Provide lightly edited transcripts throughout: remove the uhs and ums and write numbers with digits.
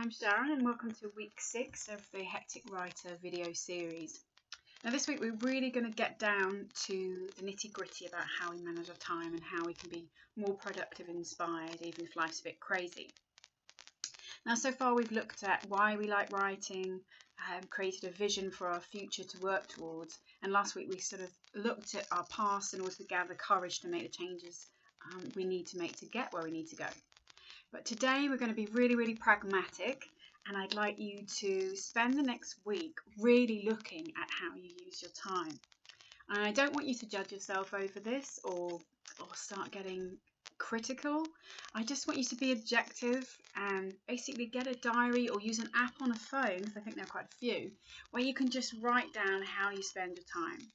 I'm Sharon and welcome to week 6 of the Hectic Writer video series. Now this week we're really going to get down to the nitty-gritty about how we manage our time and how we can be more productive and inspired even if life's a bit crazy. Now so far we've looked at why we like writing, created a vision for our future to work towards, and last week we sort of looked at our past and also gather courage to make the changes we need to make to get where we need to go. But today we're going to be really pragmatic, and I'd like you to spend the next week really looking at how you use your time. And I don't want you to judge yourself over this or start getting critical. I just want you to be objective and basically get a diary or use an app on a phone, because I think there are quite a few, where you can just write down how you spend your time.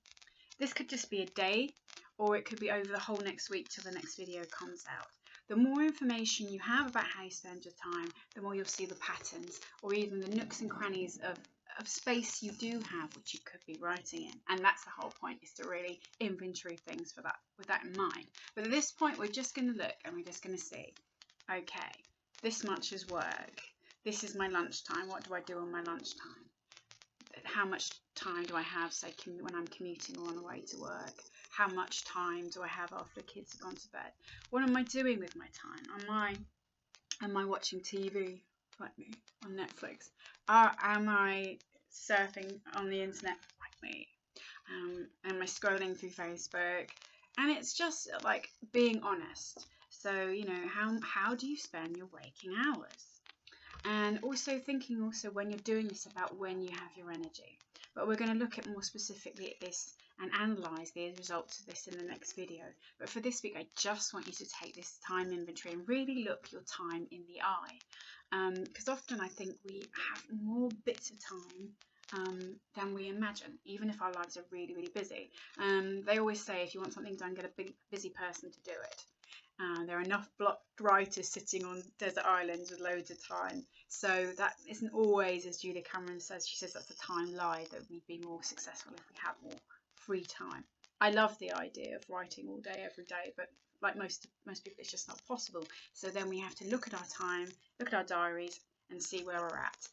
This could just be a day, or it could be over the whole next week till the next video comes out. The more information you have about how you spend your time, the more you'll see the patterns or even the nooks and crannies of space you do have, which you could be writing in. And that's the whole point, is to really inventory things with that in mind. But at this point, we're just going to look and we're just going to see, okay, this much is work. This is my lunchtime. What do I do on my lunchtime? How much time do I have, say, when I'm commuting or on the way to work? How much time do I have after the kids have gone to bed? What am I doing with my time? Am I watching TV like me on Netflix? Am I surfing on the internet like me? Am I scrolling through Facebook? And it's just like being honest. So, you know, how do you spend your waking hours? And also thinking when you're doing this about when you have your energy. But we're going to look at more specifically at this and analyse the results of this in the next video. But for this week, I just want you to take this time inventory and really look your time in the eye. Because often I think we have more bits of time than we imagine, even if our lives are really busy. They always say if you want something done, get a busy person to do it. There are enough blocked writers sitting on desert islands with loads of time. So that isn't always, as Julia Cameron says, she says that's a time lie, that we'd be more successful if we had more free time. I love the idea of writing all day, every day, but like most people, it's just not possible. So then we have to look at our time, look at our diaries and see where we're at.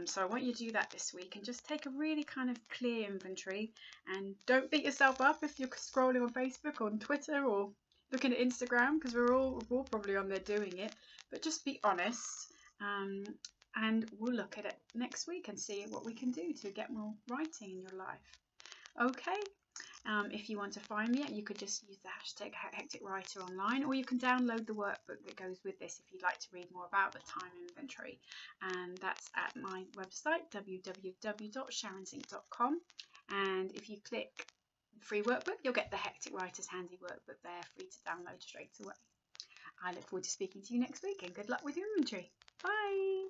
So I want you to do that this week and just take a really kind of clear inventory, and don't beat yourself up if you're scrolling on Facebook or on Twitter or looking at Instagram, because we're all probably on there doing it. But just be honest, and we'll look at it next week and see what we can do to get more writing in your life. Okay, if you want to find me, you could just use the hashtag Hectic Writer online, or you can download the workbook that goes with this if you'd like to read more about the time inventory. And that's at my website, www.sharonsink.com. And if you click free workbook, you'll get the Hectic Writers Handy workbook there, free to download straight away. I look forward to speaking to you next week, and good luck with your inventory. Bye!